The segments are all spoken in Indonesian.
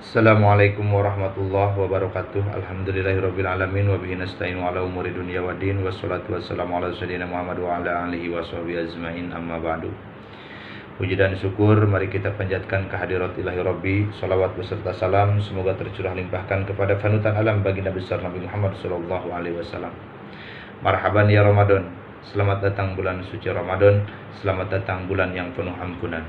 Assalamualaikum warahmatullahi wabarakatuh. Alhamdulillahirabbil alamin wa bihi nasta'inu ala umuri dunya waddin wassalatu wassalamu ala sayyidina Muhammad wa ala alihi washabihi ajmain amma ba'du. Puji dan syukur mari kita panjatkan kehadirat ilahi Rabbi. Salawat beserta salam semoga tercurah limpahkan kepada panutan alam baginda besar Nabi Muhammad sallallahu alaihi wasallam. Marhaban ya Ramadan. Selamat datang bulan suci Ramadan. Selamat datang bulan yang penuh ampunan.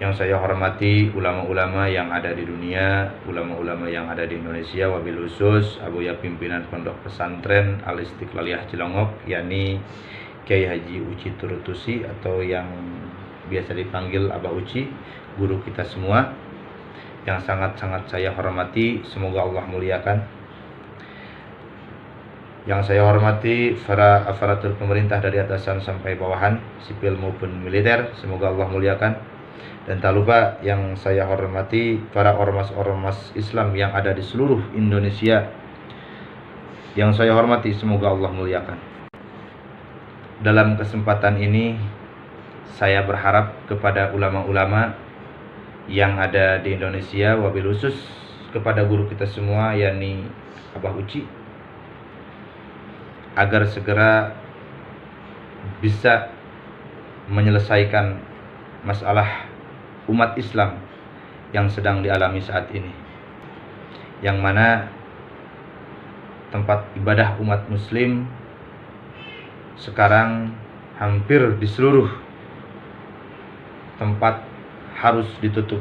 Yang saya hormati ulama-ulama yang ada di dunia, ulama-ulama yang ada di Indonesia, wabil khusus Abuya pimpinan Pondok Pesantren Al Istiqlaliyah Cilongok, yakni Kiai Haji Uci Turutusi atau yang biasa dipanggil Abah Uci, guru kita semua yang sangat-sangat saya hormati, semoga Allah muliakan. Yang saya hormati para aparatur pemerintah dari atasan sampai bawahan, sipil maupun militer, semoga Allah muliakan. Dan tak lupa yang saya hormati para ormas-ormas Islam yang ada di seluruh Indonesia, yang saya hormati, semoga Allah muliakan. Dalam kesempatan ini saya berharap kepada ulama-ulama yang ada di Indonesia, wabil khusus kepada guru kita semua yakni Abah Uci, agar segera bisa menyelesaikan masalah umat Islam yang sedang dialami saat ini, yang mana tempat ibadah umat muslim sekarang hampir di seluruh tempat harus ditutup.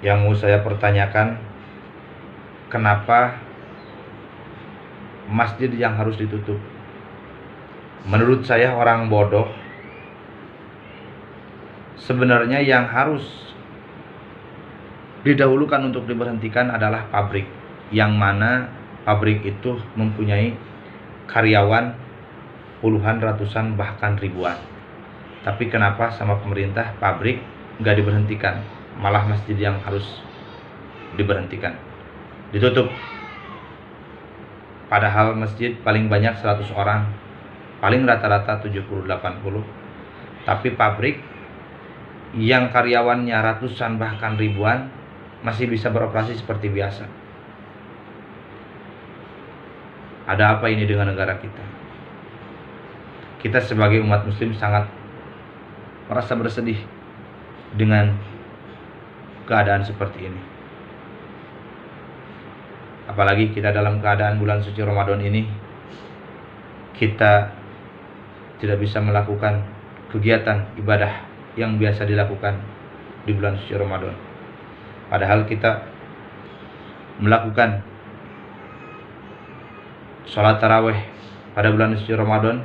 Yang mau saya pertanyakan, kenapa masjid yang harus ditutup? Menurut saya orang bodoh. Sebenarnya yang harus didahulukan untuk diberhentikan adalah pabrik, yang mana pabrik itu mempunyai karyawan puluhan, ratusan, bahkan ribuan. Tapi kenapa sama pemerintah pabrik nggak diberhentikan, malah masjid yang harus diberhentikan, ditutup? Padahal masjid paling banyak 100 orang, paling rata-rata 70-80. Tapi pabrik yang karyawannya ratusan bahkan ribuan masih bisa beroperasi seperti biasa. Ada apa ini dengan negara kita? Kita sebagai umat muslim sangat merasa bersedih dengan keadaan seperti ini. Apalagi kita dalam keadaan bulan suci Ramadan ini, kita tidak bisa melakukan kegiatan ibadah yang biasa dilakukan di bulan suci Ramadan. Padahal kita melakukan sholat tarawih pada bulan suci Ramadan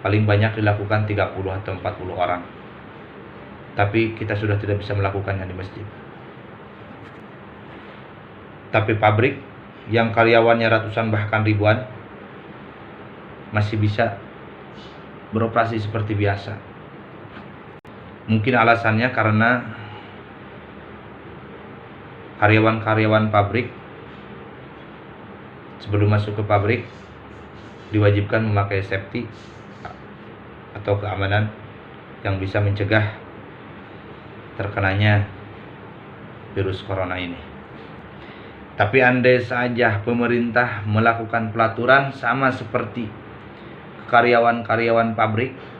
paling banyak dilakukan 30 atau 40 orang. Tapi kita sudah tidak bisa melakukannya di masjid. Tapi pabrik yang karyawannya ratusan bahkan ribuan masih bisa beroperasi seperti biasa. Mungkin alasannya karena karyawan-karyawan pabrik sebelum masuk ke pabrik diwajibkan memakai safety atau keamanan yang bisa mencegah terkenanya virus corona ini. Tapi andai saja pemerintah melakukan pelaturan sama seperti karyawan-karyawan pabrik,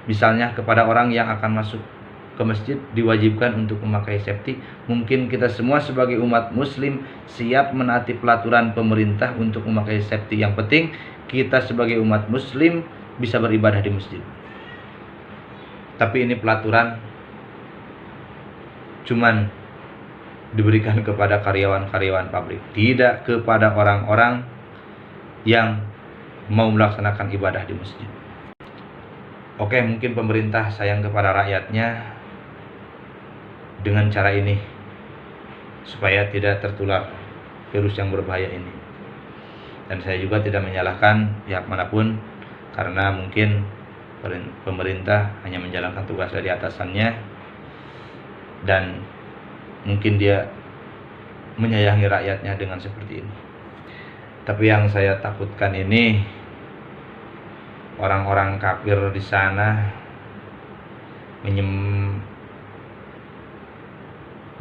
misalnya kepada orang yang akan masuk ke masjid diwajibkan untuk memakai safety, mungkin kita semua sebagai umat muslim siap menaati pelaturan pemerintah untuk memakai safety. Yang penting kita sebagai umat muslim bisa beribadah di masjid. Tapi ini pelaturan cuman diberikan kepada karyawan-karyawan pabrik, tidak kepada orang-orang yang mau melaksanakan ibadah di masjid. Oke, mungkin pemerintah sayang kepada rakyatnya dengan cara ini supaya tidak tertular virus yang berbahaya ini. Dan saya juga tidak menyalahkan pihak manapun, karena mungkin pemerintah hanya menjalankan tugas dari atasannya dan mungkin dia menyayangi rakyatnya dengan seperti ini. Tapi yang saya takutkan ini orang-orang kafir di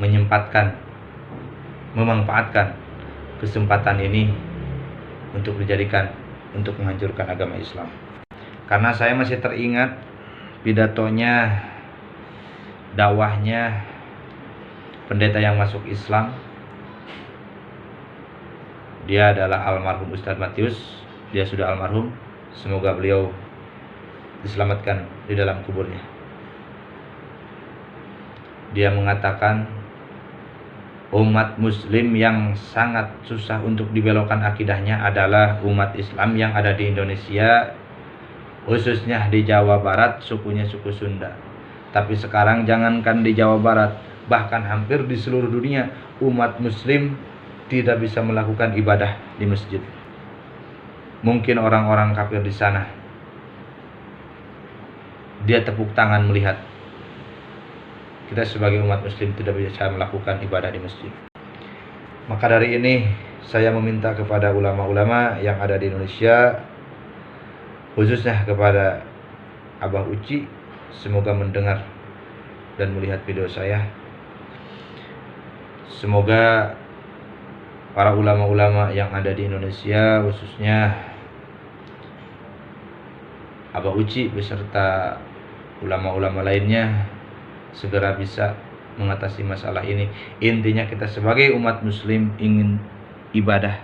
memanfaatkan kesempatan ini untuk menghancurkan agama Islam. Karena saya masih teringat pidatonya, dakwahnya pendeta yang masuk Islam. Dia adalah almarhum Ustadz Matius. Dia sudah almarhum. Semoga beliau diselamatkan di dalam kuburnya. Dia mengatakan umat muslim yang sangat susah untuk dibelokkan akidahnya adalah umat Islam yang ada di Indonesia, khususnya di Jawa Barat, sukunya suku Sunda. Tapi sekarang jangankan di Jawa Barat, bahkan hampir di seluruh dunia umat muslim tidak bisa melakukan ibadah di masjid. Mungkin orang-orang kafir di sana dia tepuk tangan melihat kita sebagai umat muslim tidak bisa melakukan ibadah di masjid. Maka dari ini saya meminta kepada ulama-ulama yang ada di Indonesia, khususnya kepada Abah Uci, semoga mendengar dan melihat video saya. Semoga para ulama-ulama yang ada di Indonesia, khususnya Abah Uci beserta ulama-ulama lainnya, segera bisa mengatasi masalah ini. Intinya kita sebagai umat muslim ingin ibadah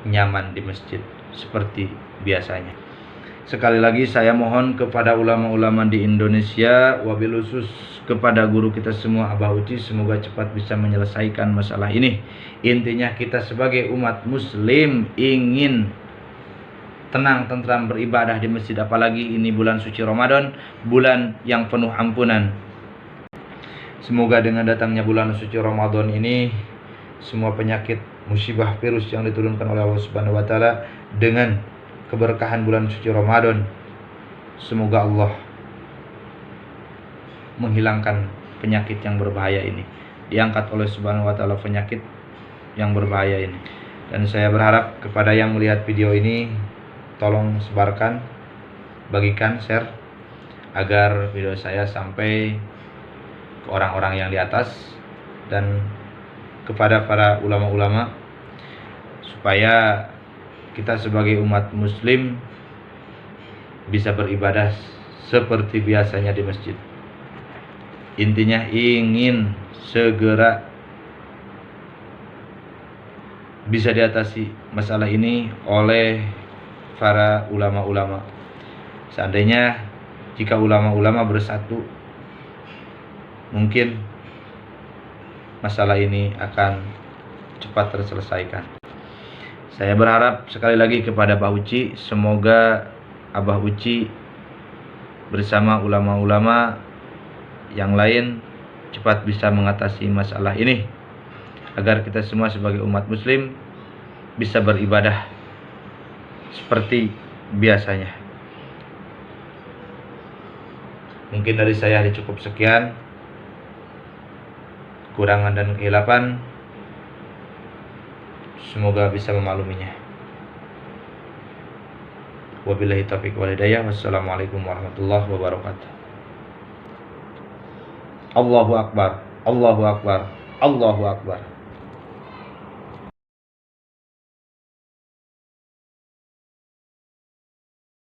nyaman di masjid seperti biasanya. Sekali lagi saya mohon kepada ulama-ulama di Indonesia, wabil khusus kepada guru kita semua Abah Uci, semoga cepat bisa menyelesaikan masalah ini. Intinya kita sebagai umat muslim ingin tenang, tentram beribadah di masjid, apalagi ini bulan suci Ramadan, bulan yang penuh ampunan. Semoga dengan datangnya bulan suci Ramadan ini, semua penyakit, musibah, virus yang diturunkan oleh Allah Subhanahu wa taala dengan keberkahan bulan suci Ramadan, semoga Allah menghilangkan penyakit yang berbahaya ini. Diangkat oleh Subhanahu wa taala penyakit yang berbahaya ini. Dan saya berharap kepada yang melihat video ini, tolong sebarkan, bagikan, share, agar video saya sampai ke orang-orang yang di atas dan kepada para ulama-ulama, supaya kita sebagai umat muslim bisa beribadah seperti biasanya di masjid. Intinya ingin segera bisa diatasi masalah ini oleh para ulama-ulama. Seandainya jika ulama-ulama bersatu, mungkin masalah ini akan cepat terselesaikan. Saya berharap sekali lagi kepada Abah Uci, semoga Abah Uci bersama ulama-ulama yang lain cepat bisa mengatasi masalah ini, agar kita semua sebagai umat muslim bisa beribadah seperti biasanya. Mungkin dari saya cukup sekian. Kurangan dan kehilapan semoga bisa memakluminya. Wabillahi taufiq wal hidayah. Wassalamualaikum warahmatullahi wabarakatuh. Allahu akbar, Allahu akbar, Allahu akbar.